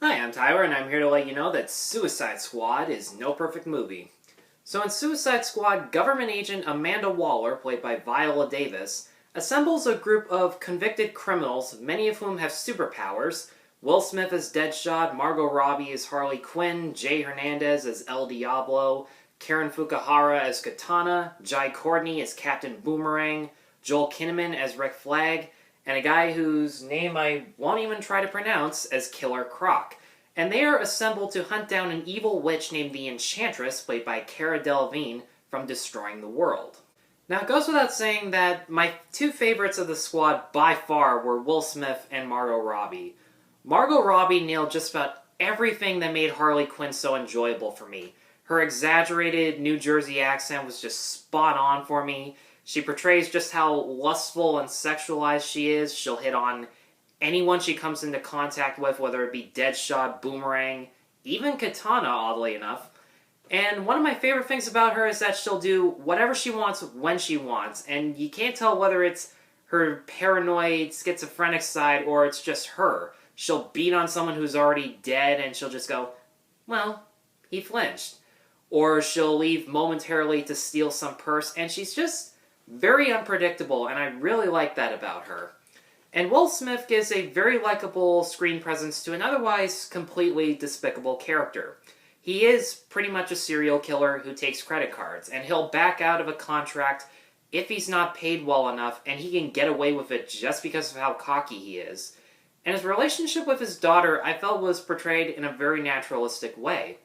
Hi, I'm Tyler, and I'm here to let you know that Suicide Squad is no perfect movie. So in Suicide Squad, government agent Amanda Waller, played by Viola Davis, assembles a group of convicted criminals, many of whom have superpowers. Will Smith as Deadshot, Margot Robbie as Harley Quinn, Jay Hernandez as El Diablo, Karen Fukuhara as Katana, Jai Courtney as Captain Boomerang, Joel Kinnaman as Rick Flag, and a guy whose name I won't even try to pronounce as Killer Croc. And they are assembled to hunt down an evil witch named the Enchantress, played by Cara Delevingne, from destroying the world. Now, it goes without saying that my two favorites of the squad by far were Will Smith and Margot Robbie. Margot Robbie nailed just about everything that made Harley Quinn so enjoyable for me. Her exaggerated New Jersey accent was just spot on for me. She portrays just how lustful and sexualized she is. She'll hit on anyone she comes into contact with, whether it be Deadshot, Boomerang, even Katana, oddly enough. And one of my favorite things about her is that she'll do whatever she wants when she wants, and you can't tell whether it's her paranoid, schizophrenic side or it's just her. She'll beat on someone who's already dead and she'll just go, well, he flinched. Or she'll leave momentarily to steal some purse, and she's just very unpredictable, and I really like that about her. And Will Smith gives a very likable screen presence to an otherwise completely despicable character. He is pretty much a serial killer who takes credit cards, and he'll back out of a contract if he's not paid well enough, and he can get away with it just because of how cocky he is. And his relationship with his daughter, I felt, was portrayed in a very naturalistic way.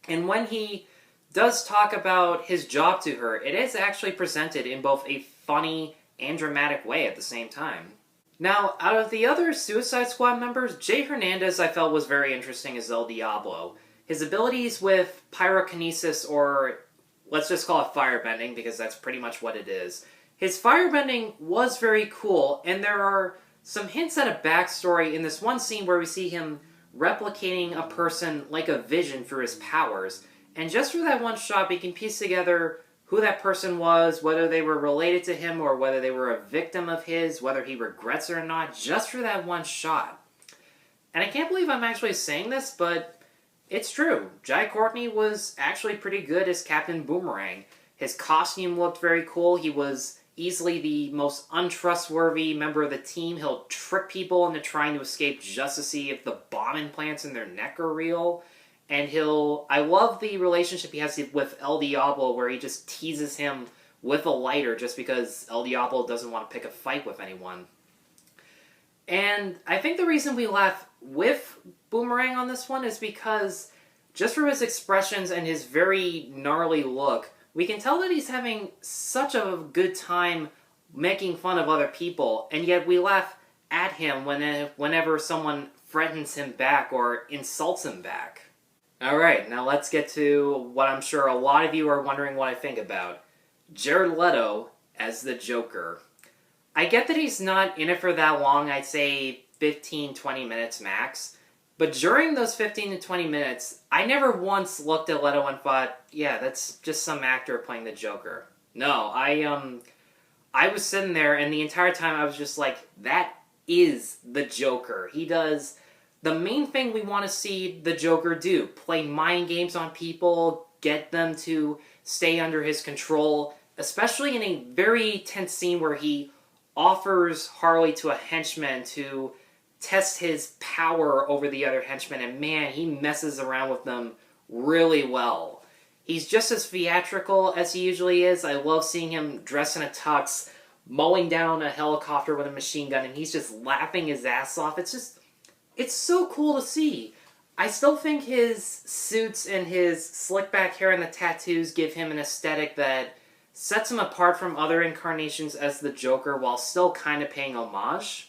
And when he does talk about his job to her, it is actually presented in both a funny and dramatic way at the same time. Now, out of the other Suicide Squad members, Jay Hernandez I felt was very interesting as El Diablo. His abilities with pyrokinesis, or let's just call it firebending because that's pretty much what it is. His firebending was very cool, and there are some hints at a backstory in this one scene where we see him replicating a person like a vision through his powers. And just for that one shot, we can piece together who that person was, whether they were related to him or whether they were a victim of his, whether he regrets it or not, just for that one shot. And I can't believe I'm actually saying this, but it's true. Jai Courtney was actually pretty good as Captain Boomerang. His costume looked very cool. He was easily the most untrustworthy member of the team. He'll trick people into trying to escape just to see if the bomb implants in their neck are real. And I love the relationship he has with El Diablo, where he just teases him with a lighter just because El Diablo doesn't want to pick a fight with anyone. And I think the reason we laugh with Boomerang on this one is because just from his expressions and his very gnarly look, we can tell that he's having such a good time making fun of other people, and yet we laugh at him whenever someone threatens him back or insults him back. Alright, now let's get to what I'm sure a lot of you are wondering what I think about. Jared Leto as the Joker. I get that he's not in it for that long, I'd say 15-20 minutes max, but during those 15 to 20 minutes, I never once looked at Leto and thought, yeah, that's just some actor playing the Joker. No, I was sitting there and the entire time I was just like, that is the Joker. He does the main thing we want to see the Joker do. Play mind games on people, get them to stay under his control, especially in a very tense scene where he offers Harley to a henchman to test his power over the other henchmen, and man, he messes around with them really well. He's just as theatrical as he usually is. I love seeing him dressed in a tux, mowing down a helicopter with a machine gun, and he's just laughing his ass off. It's so cool to see. I still think his suits and his slick back hair and the tattoos give him an aesthetic that sets him apart from other incarnations as the Joker while still kind of paying homage.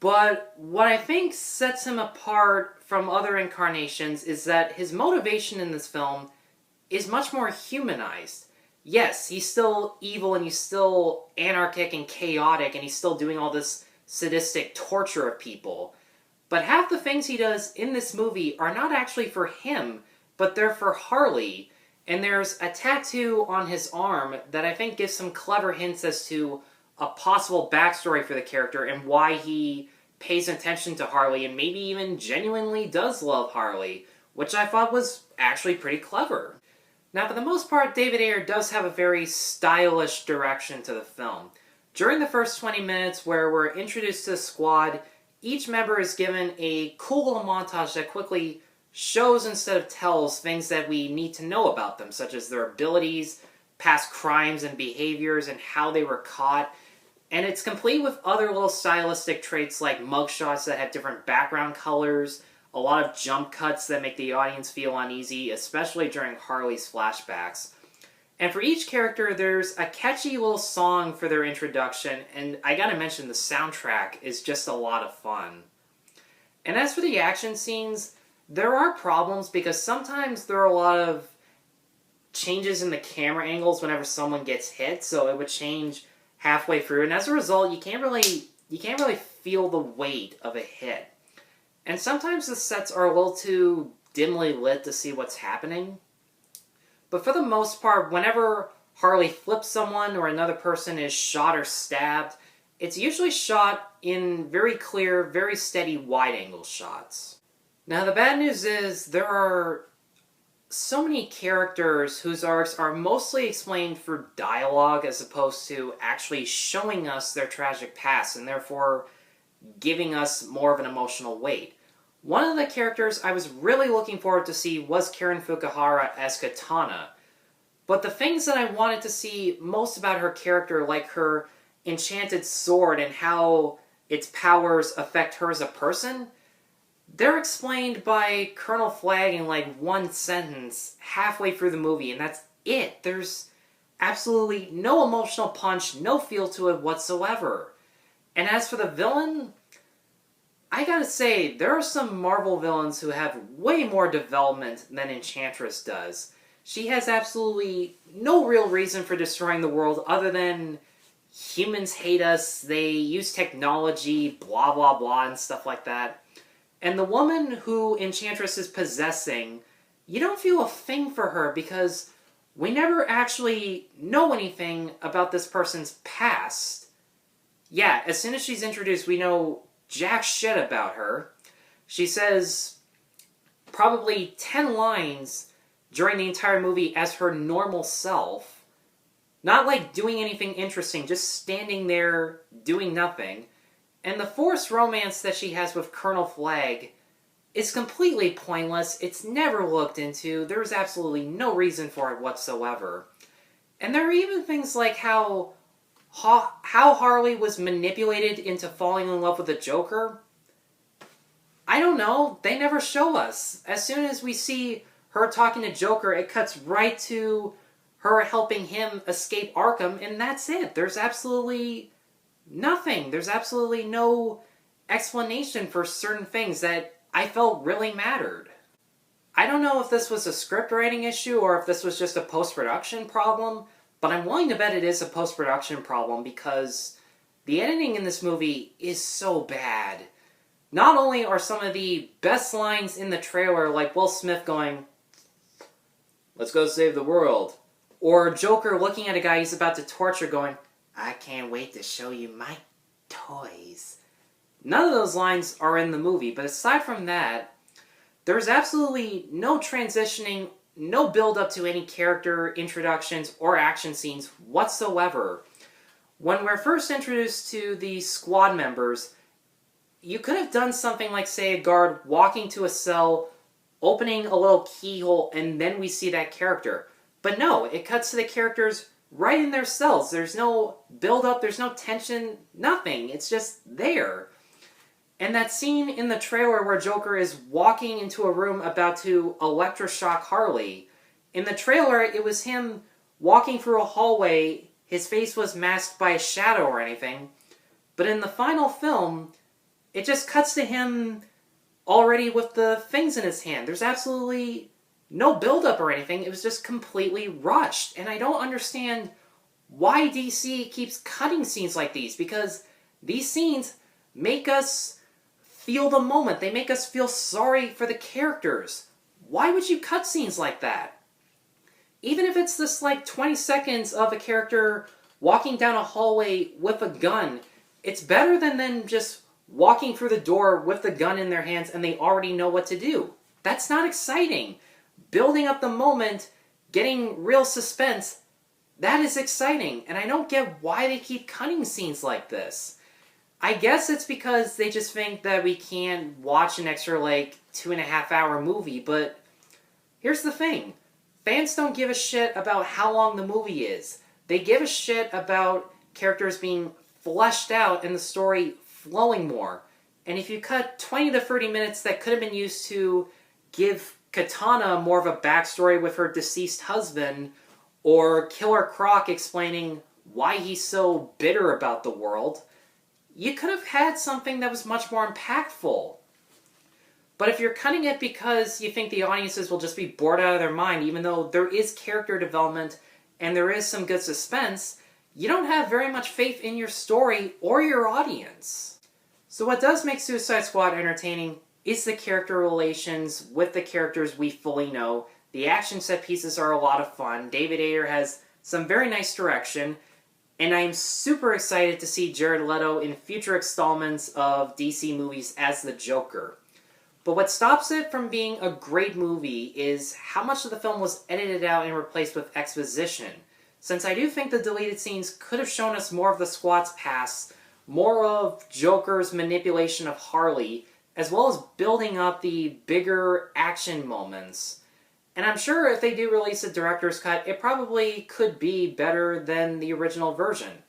But what I think sets him apart from other incarnations is that his motivation in this film is much more humanized. Yes, he's still evil and he's still anarchic and chaotic and he's still doing all this sadistic torture of people. But half the things he does in this movie are not actually for him, but they're for Harley. And there's a tattoo on his arm that I think gives some clever hints as to a possible backstory for the character and why he pays attention to Harley and maybe even genuinely does love Harley, which I thought was actually pretty clever. Now, for the most part, David Ayer does have a very stylish direction to the film. During the first 20 minutes where we're introduced to the squad, each member is given a cool little montage that quickly shows instead of tells things that we need to know about them, such as their abilities, past crimes and behaviors, and how they were caught. And it's complete with other little stylistic traits like mugshots that have different background colors, a lot of jump cuts that make the audience feel uneasy, especially during Harley's flashbacks. And for each character, there's a catchy little song for their introduction, and I gotta mention, the soundtrack is just a lot of fun. And as for the action scenes, there are problems because sometimes there are a lot of changes in the camera angles whenever someone gets hit, so it would change halfway through, and as a result, you can't really feel the weight of a hit. And sometimes the sets are a little too dimly lit to see what's happening. But for the most part, whenever Harley flips someone or another person is shot or stabbed, it's usually shot in very clear, very steady wide-angle shots. Now, the bad news is there are so many characters whose arcs are mostly explained through dialogue as opposed to actually showing us their tragic past and therefore giving us more of an emotional weight. One of the characters I was really looking forward to see was Karen Fukuhara as Katana, but the things that I wanted to see most about her character, like her enchanted sword and how its powers affect her as a person, they're explained by Colonel Flagg in like one sentence halfway through the movie, and that's it. There's absolutely no emotional punch, no feel to it whatsoever. And as for the villain, I gotta say, there are some Marvel villains who have way more development than Enchantress does. She has absolutely no real reason for destroying the world other than humans hate us, they use technology, blah blah blah, and stuff like that. And the woman who Enchantress is possessing, you don't feel a thing for her because we never actually know anything about this person's past. Yeah, as soon as she's introduced, we know jack shit about her. She says probably 10 lines during the entire movie as her normal self. Not like doing anything interesting, just standing there doing nothing. And the forced romance that she has with Colonel Flagg is completely pointless. It's never looked into. There's absolutely no reason for it whatsoever. And there are even things like how Harley was manipulated into falling in love with the Joker. I don't know. They never show us. As soon as we see her talking to Joker, it cuts right to her helping him escape Arkham, and that's it. There's absolutely nothing. There's absolutely no explanation for certain things that I felt really mattered. I don't know if this was a script writing issue or if this was just a post-production problem, but I'm willing to bet it is a post-production problem because the editing in this movie is so bad. Not only are some of the best lines in the trailer like Will Smith going, "Let's go save the world," or Joker looking at a guy he's about to torture going, "I can't wait to show you my toys." None of those lines are in the movie, but aside from that, there's absolutely no transitioning, no build-up to any character introductions or action scenes whatsoever. When we're first introduced to the squad members, you could have done something like, say, a guard walking to a cell, opening a little keyhole, and then we see that character. But no, it cuts to the characters right in their cells. There's no build-up, there's no tension, nothing. It's just there. And that scene in the trailer where Joker is walking into a room about to electroshock Harley, in the trailer it was him walking through a hallway, his face was masked by a shadow or anything, but in the final film, it just cuts to him already with the things in his hand. There's absolutely no build-up or anything, it was just completely rushed, and I don't understand why DC keeps cutting scenes like these, because these scenes make us feel the moment. They make us feel sorry for the characters. Why would you cut scenes like that? Even if it's just like 20 seconds of a character walking down a hallway with a gun, it's better than just walking through the door with the gun in their hands and they already know what to do. That's not exciting. Building up the moment, getting real suspense, that is exciting. And I don't get why they keep cutting scenes like this. I guess it's because they just think that we can't watch an extra, 2.5 hour movie, but here's the thing. Fans don't give a shit about how long the movie is. They give a shit about characters being fleshed out and the story flowing more. And if you cut 20 to 30 minutes that could have been used to give Katana more of a backstory with her deceased husband, or Killer Croc explaining why he's so bitter about the world, you could have had something that was much more impactful. But if you're cutting it because you think the audiences will just be bored out of their mind, even though there is character development and there is some good suspense, you don't have very much faith in your story or your audience. So what does make Suicide Squad entertaining is the character relations with the characters we fully know. The action set pieces are a lot of fun. David Ayer has some very nice direction. And I'm super excited to see Jared Leto in future installments of DC movies as the Joker. But what stops it from being a great movie is how much of the film was edited out and replaced with exposition. Since I do think the deleted scenes could have shown us more of the Squad's past, more of Joker's manipulation of Harley, as well as building up the bigger action moments. And I'm sure if they do release a director's cut, it probably could be better than the original version.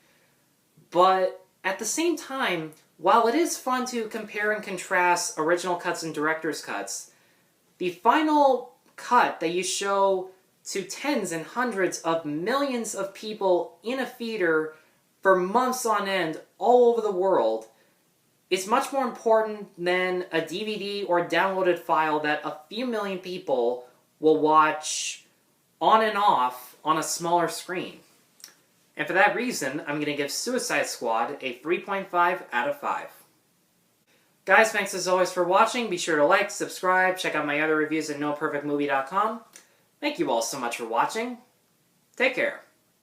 But at the same time, while it is fun to compare and contrast original cuts and director's cuts, the final cut that you show to tens and hundreds of millions of people in a theater for months on end all over the world is much more important than a DVD or downloaded file that a few million people will watch on and off on a smaller screen. And for that reason, I'm going to give Suicide Squad a 3.5 out of 5. Guys, thanks as always for watching. Be sure to like, subscribe, check out my other reviews at NoPerfectMovie.com. Thank you all so much for watching. Take care.